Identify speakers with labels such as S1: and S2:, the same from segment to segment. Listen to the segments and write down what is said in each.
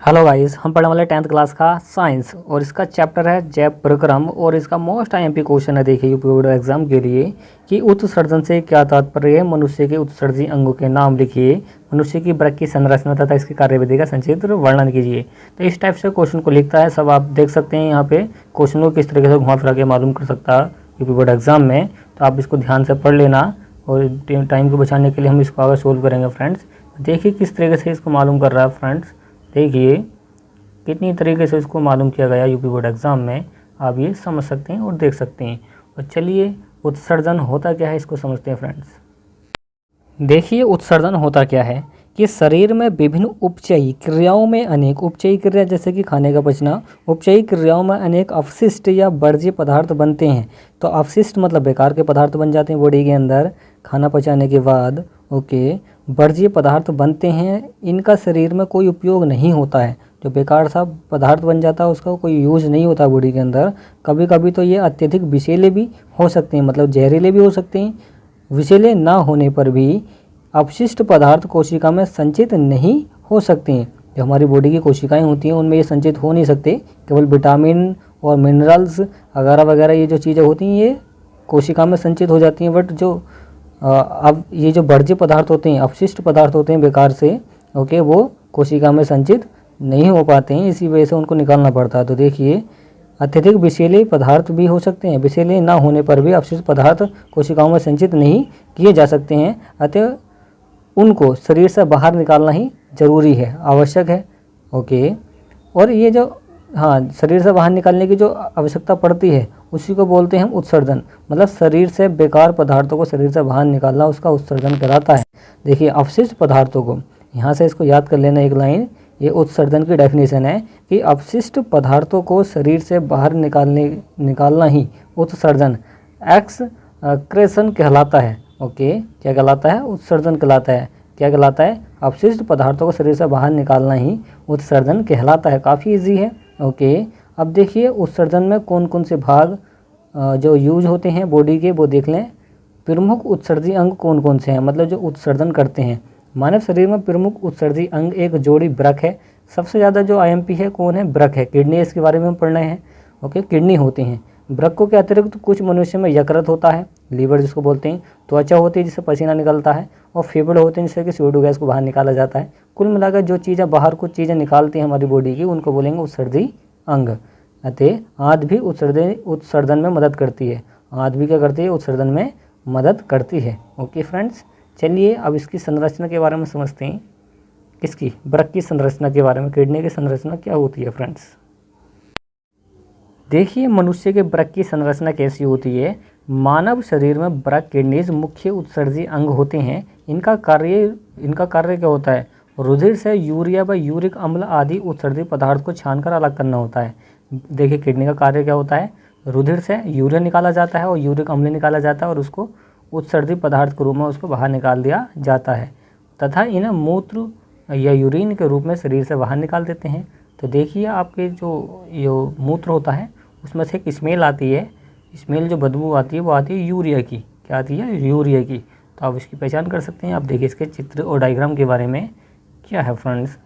S1: Hello guys, हम पढ़ने वाले 10th क्लास का साइंस और इसका चैप्टर है जैव प्रक्रम और इसका मोस्ट आईएमपी क्वेश्चन है। देखिए यूपी बोर्ड एग्जाम के लिए कि उत्सर्जन से क्या तात्पर्य है, मनुष्य के उत्सर्जी अंगों के नाम लिखिए, मनुष्य की वृक्क की संरचना तथा इसकी कार्यविधि का संक्षिप्त वर्णन कीजिए। तो इस टाइप से क्वेश्चन को लिखता है। सब आप देख सकते हैं यहाँ पे क्वेश्चन को किस तरीके से घुमा फिरा के मालूम कर सकता है यूपी बोर्ड एग्जाम में। तो आप इसको ध्यान से पढ़ लेना और टाइम को बचाने के लिए हम इसको आगे सोल्व करेंगे फ्रेंड्स। देखिए किस तरीके से इसको मालूम कर रहा है फ्रेंड्स। देखिए कितनी तरीके से इसको मालूम किया गया यूपी बोर्ड एग्जाम में, आप ये समझ सकते हैं और देख सकते हैं। और चलिए उत्सर्जन होता क्या है इसको समझते हैं फ्रेंड्स। देखिए उत्सर्जन होता क्या है कि शरीर में विभिन्न उपचयी क्रियाओं में अनेक उपचयी क्रिया जैसे कि खाने का पचना, उपचयी क्रियाओं में अनेक अवशिष्ट या वर्ज्य पदार्थ बनते हैं। तो अवशिष्ट मतलब बेकार के पदार्थ बन जाते हैं बॉडी के अंदर खाना पचाने के बाद। ओके, वर्ज्य पदार्थ बनते हैं, इनका शरीर में कोई उपयोग नहीं होता है। जो बेकार सा पदार्थ बन जाता है उसका कोई यूज नहीं होता बॉडी के अंदर। कभी कभी तो ये अत्यधिक विषैले भी हो सकते हैं, मतलब जहरीले भी हो सकते हैं। विषैले ना होने पर भी अपशिष्ट पदार्थ कोशिका में संचित नहीं हो सकते हैं। जो हमारी बॉडी की कोशिकाएं होती हैं उनमें ये संचित हो नहीं सकते। केवल विटामिन और मिनरल्स वगैरह वगैरह ये जो चीज़ें होती हैं ये कोशिका में संचित हो जाती हैं। बट जो अब ये जो वर्ज्य पदार्थ होते हैं, अपशिष्ट पदार्थ होते हैं बेकार से, ओके, वो कोशिका में संचित नहीं हो पाते हैं, इसी वजह से उनको निकालना पड़ता है। तो देखिए अत्यधिक विषैले पदार्थ भी हो सकते हैं, विषैले ना होने पर भी अपशिष्ट पदार्थ कोशिकाओं में संचित नहीं किए जा सकते हैं, अतः उनको शरीर से बाहर निकालना ही जरूरी है, आवश्यक है। ओके, और ये जो शरीर से बाहर निकालने की जो आवश्यकता पड़ती है उसी को बोलते हैं हम उत्सर्जन। मतलब शरीर से बेकार पदार्थों को शरीर से बाहर निकालना उसका उत्सर्जन कहलाता है। देखिए अपशिष्ट पदार्थों को यहाँ से इसको याद कर लेना एक लाइन, ये उत्सर्जन की डेफिनेशन है कि अपशिष्ट पदार्थों को शरीर से बाहर निकालना ही उत्सर्जन एक्सक्रेशन कहलाता है। ओके, क्या कहलाता है? उत्सर्जन कहलाता है। क्या कहलाता है? अपशिष्ट पदार्थों को शरीर से बाहर निकालना ही उत्सर्जन कहलाता है। काफ़ी इजी है। ओके, अब देखिए उत्सर्जन में कौन कौन से भाग जो यूज होते हैं बॉडी के वो देख लें। प्रमुख उत्सर्जी अंग कौन कौन से हैं, मतलब जो उत्सर्जन करते हैं। मानव शरीर में प्रमुख उत्सर्जी अंग एक जोड़ी वृक्क है। सबसे ज़्यादा जो आईएमपी है कौन है? वृक्क है। किडनी इसके बारे में हम पढ़ना है। ओके, किडनी होते हैं। वृक्कों के अतिरिक्त कुछ मनुष्य में यकृत होता है, लीवर जिसको बोलते हैं, त्वचा होती है जिससे पसीना निकलता है, और फेफड़े होते हैं जिससे कि CO2 गैस को बाहर निकाला जाता है। कुल मिलाकर जो चीज़ें बाहर कुछ चीज़ें निकालती हैं हमारी बॉडी की उनको बोलेंगे उत्सर्जी अंग। अतः आंत भी उत्सर्जन में मदद करती है। आंत भी क्या करती है? उत्सर्जन में मदद करती है। ओके फ्रेंड्स, चलिए अब इसकी संरचना के बारे में समझते हैं। किसकी? वृक्क की संरचना के बारे में। किडनी की संरचना क्या होती है फ्रेंड्स? देखिए मनुष्य के वृक्क की संरचना कैसी होती है। मानव शरीर में वृक्क किडनीज मुख्य उत्सर्जी अंग होते हैं। इनका कार्य क्या होता है? रुधिर से यूरिया व यूरिक अम्ल आदि उत्सर्जी पदार्थ को छानकर अलग करना होता है। देखिए किडनी का कार्य क्या होता है? रुधिर से यूरिया निकाला जाता है और यूरिक अम्ल निकाला जाता है और उसको उत्सर्जी पदार्थ के रूप में उसको बाहर निकाल दिया जाता है, तथा इन्हें मूत्र या यूरिन के रूप में शरीर से बाहर निकाल देते हैं। तो देखिए आपके जो मूत्र होता है उसमें से एक स्मेल आती है। स्मेल जो बदबू आती है वो आती है यूरिया की। क्या आती है? यूरिया की। तो आप इसकी पहचान कर सकते हैं। आप देखिए इसके चित्र और डायग्राम के बारे में क्या है फ्रेंड्स।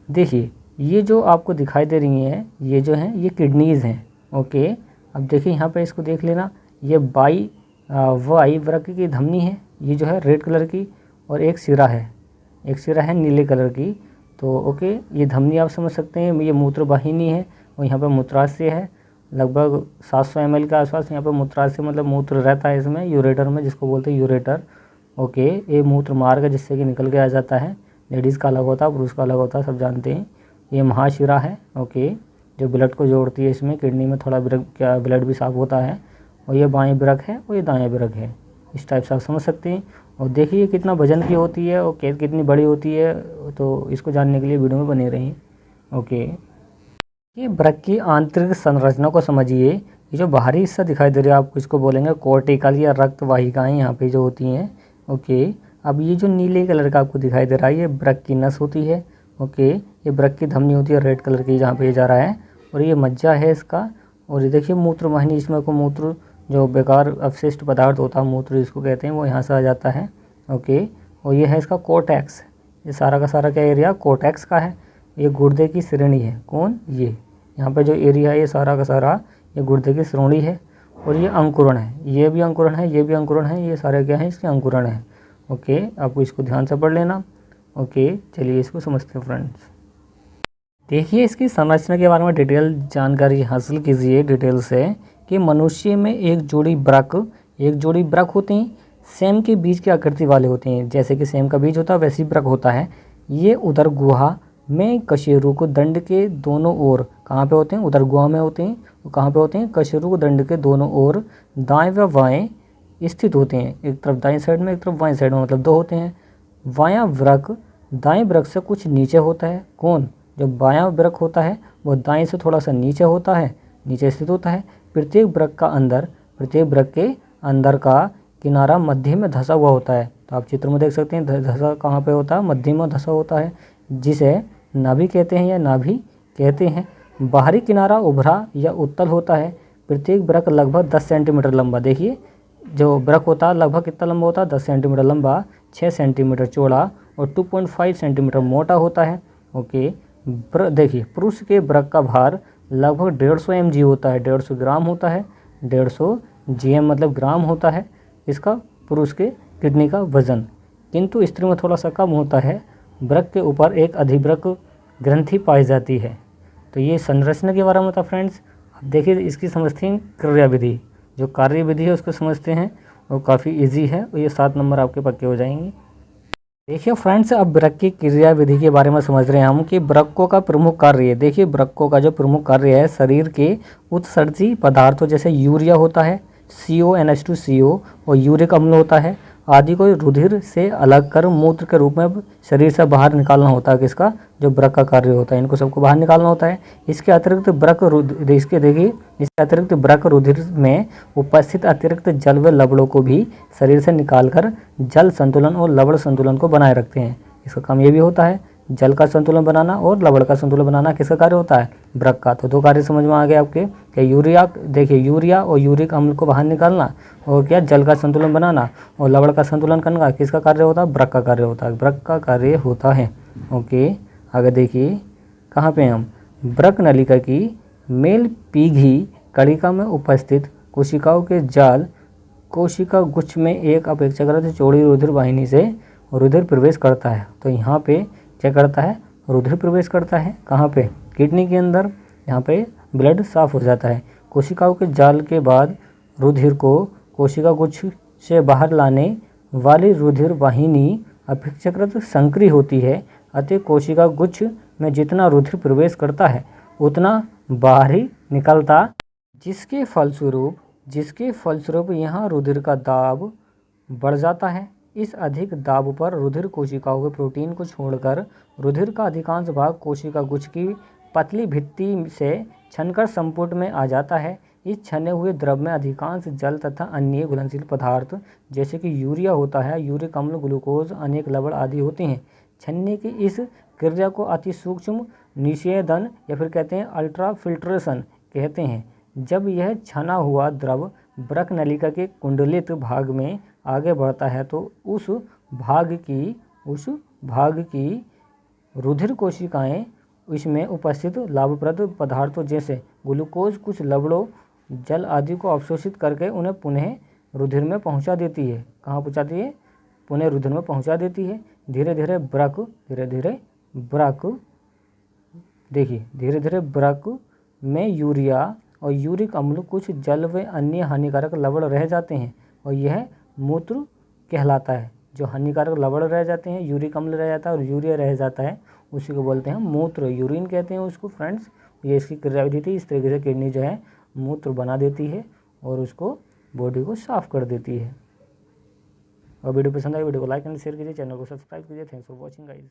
S1: देखिए ये जो आपको दिखाई दे रही हैं ये जो हैं ये किडनीज़ हैं। ओके, अब देखिए यहाँ पे इसको देख लेना। ये वाई वृक्क की धमनी है, ये जो है रेड कलर की, और एक सिरा है नीले कलर की। तो ओके, ये धमनी आप समझ सकते हैं। ये मूत्र वाहिनी है और यहाँ पर मूत्राशय है, लगभग 700 ml के आसपास यहाँ पर मूत्राशय मतलब मूत्र रहता है इसमें, यूरेटर में, जिसको बोलते हैं यूरेटर। ओके, ये मूत्र मार्ग है जिससे कि निकल के आ जाता है। लेडीज़ का अलग होता है, पुरुष का अलग होता है, सब जानते हैं। ये महाशिरा है। ओके, जो ब्लड को जोड़ती है, इसमें किडनी में थोड़ा ब्लड भी साफ होता है। और ये बाएं वृक्क है और ये दाएं वृक्क है। इस टाइप से आप समझ सकते हैं। और देखिए कितना वजन की होती है और कितनी बड़ी होती है, तो इसको जानने के लिए वीडियो में बने रहिए। ओके, ये वृक्क की आंतरिक संरचना को समझिए। ये जो बाहरी हिस्सा दिखाई दे रहा है आपको इसको बोलेंगे कोर्टिकल या रक्त वाहिकाएँ यहाँ पे जो होती हैं। ओके, अब ये जो नीले कलर का आपको दिखाई दे रहा है ये वृक्क की नस होती है। ओके, ये वृक्क की धमनी होती है रेड कलर की जहाँ पे जा रहा है, और ये मज्जा है इसका। और ये देखिए मूत्र वाहिनी, इसमें को मूत्र जो बेकार अवशिष्ट पदार्थ होता है मूत्र जिसको कहते हैं वो यहाँ से आ जाता है। ओके, और ये है इसका कोर्टेक्स। ये सारा का सारा क्या एरिया कोर्टेक्स का है। ये गुर्दे की श्रेणी है, कौन, ये यहाँ पे जो एरिया है ये सारा का सारा ये गुर्दे की श्रोणी है। और ये अंकुरण है, ये भी अंकुरण है, ये भी अंकुरण है, ये सारे क्या है इसके अंकुरण है। ओके, आपको इसको ध्यान से पढ़ लेना। ओके, चलिए इसको समझते हैं फ्रेंड्स। देखिए इसकी संरचना के बारे में डिटेल जानकारी हासिल कीजिए डिटेल से कि मनुष्य में एक जोड़ी ब्रक होते हैं, सेम के बीज की आकृति वाले होते हैं। जैसे कि सेम का बीज होता है वैसे ही ब्रक होता है। ये उदर गुहा में कशेरुक दंड के दोनों ओर कहाँ पे होते हैं, उदर गुहा में होते हैं। वो कहाँ पे होते हैं, कशेरुक दंड के दोनों ओर दाएं व बाएं स्थित होते हैं। एक तरफ दाएं साइड में, एक तरफ बाएं साइड में, मतलब दो होते हैं। बायां वृक दाएं वृक से कुछ नीचे होता है, कौन, जो बायां वृक होता है वो दाएं से थोड़ा सा नीचे होता है, नीचे स्थित होता है। प्रत्येक वृक के अंदर का किनारा मध्य में धंसा हुआ होता है। तो आप चित्र में देख सकते हैं धंसा कहाँ पे होता है, मध्य में धंसा होता है, जिसे नाभि कहते हैं या नाभि कहते हैं। बाहरी किनारा उभरा या उत्तल होता है। प्रत्येक वृक लगभग 10 सेंटीमीटर लंबा, देखिए जो वृक होता है लगभग कितना लंबा होता है, 10 सेंटीमीटर लंबा, 6 सेंटीमीटर चौड़ा और 2.5 सेंटीमीटर मोटा होता है। ओके, देखिए पुरुष के वृक का भार लगभग 150 mg होता है, 150 ग्राम होता है, 150 GM मतलब ग्राम होता है इसका पुरुष के किडनी का वजन। किंतु स्त्री में थोड़ा सा कम होता है। वृक के ऊपर एक अधिवृक ग्रंथि पाई जाती है। तो ये संरचना के बारे में था फ्रेंड्स। अब देखिए इसकी समझते हैं क्रिया विधि, जो कार्य विधि है उसको समझते हैं, वो काफ़ी इजी है और ये 7 नंबर आपके पक्के हो जाएंगे। देखिए फ्रेंड्स, अब वृक की क्रिया विधि के बारे में समझ रहे हैं हम कि वृक्कों का प्रमुख कार्य है। देखिए वृक्कों का जो प्रमुख कार्य है शरीर के उत्सर्जी पदार्थों जैसे यूरिया होता है, CONH2CO और यूरिक अम्ल होता है आदि को रुधिर से अलग कर मूत्र के रूप में शरीर से बाहर निकालना होता है। किसका, जो वृक का कार्य होता है, इनको सबको बाहर निकालना होता है। इसके अतिरिक्त वृक रुधिर में उपस्थित अतिरिक्त जल व लवणों को भी शरीर से निकालकर जल संतुलन और लवण संतुलन को बनाए रखते हैं। इसका काम ये भी होता है, जल का संतुलन बनाना और लवण का संतुलन बनाना किसका कार्य होता है, वृक का। तो 2 कार्य समझ में आ गए आपके कि यूरिया और यूरिक अम्ल को बाहर निकालना और क्या जल का संतुलन बनाना और लवण का संतुलन करना किसका कार्य होता है, वृक का कार्य होता है, वृक का कार्य होता है। ओके, आगे देखिए कहाँ पे हम, वृक नलिका की मेल पीघी कणिका में उपस्थित कोशिकाओं के जाल कोशिका गुच्छ में एक अपेक्षाकृत चौड़ी रुधिर वाहिनी से रुधिर प्रवेश करता है। तो यहाँ पे क्या करता है, रुधिर प्रवेश करता है, कहाँ पे, किडनी के अंदर। यहाँ पे ब्लड साफ हो जाता है। कोशिकाओं के जाल के बाद रुधिर को कोशिका गुच्छ से बाहर लाने वाली रुधिर वाहिनी अपेक्षाकृत संकरी होती है। अतः कोशिका गुच्छ में जितना रुधिर प्रवेश करता है उतना बाहर ही निकलता, जिसके फलस्वरूप यहाँ रुधिर का दाब बढ़ जाता है। इस अधिक दाब पर रुधिर कोशिकाओं के प्रोटीन को छोड़कर रुधिर का अधिकांश भाग कोशिका गुच्छ की पतली भित्ति से छनकर संपुट में आ जाता है। इस छने हुए द्रव में अधिकांश जल तथा अन्य घुलनशील पदार्थ जैसे कि यूरिया होता है, यूरिक अम्ल, ग्लूकोज, अनेक लवण आदि होते हैं। छनने की इस क्रिया को अति सूक्ष्म निषेधन या फिर कहते हैं अल्ट्रा फिल्ट्रेशन कहते हैं। जब यह छना हुआ द्रव वृक नलिका के कुंडलित भाग में आगे बढ़ता है तो उस भाग की रुधिर कोशिकाएं इसमें उपस्थित लाभप्रद पदार्थों जैसे ग्लूकोज, कुछ लवणों, जल आदि को अवशोषित करके उन्हें पुनः रुधिर में पहुंचा देती है। कहाँ पहुंचाती है, पुनः रुधिर में पहुंचा देती है। धीरे धीरे वृक में यूरिया और यूरिक अम्ल, कुछ जल व अन्य हानिकारक लवण रह जाते हैं और यह मूत्र कहलाता है। जो हानिकारक लवण रह जाते हैं, यूरिक अम्ल रह जाता है और यूरिया रह जाता है, उसी को बोलते हैं मूत्र, यूरिन कहते हैं उसको फ्रेंड्स। ये इसकी क्रियाविधि थी। इस तरीके से किडनी जो है मूत्र बना देती है और उसको बॉडी को साफ कर देती है। और वीडियो पसंद आए वीडियो को लाइक एंड शेयर कीजिए, चैनल को सब्सक्राइब कीजिए। Thanks for watching guys.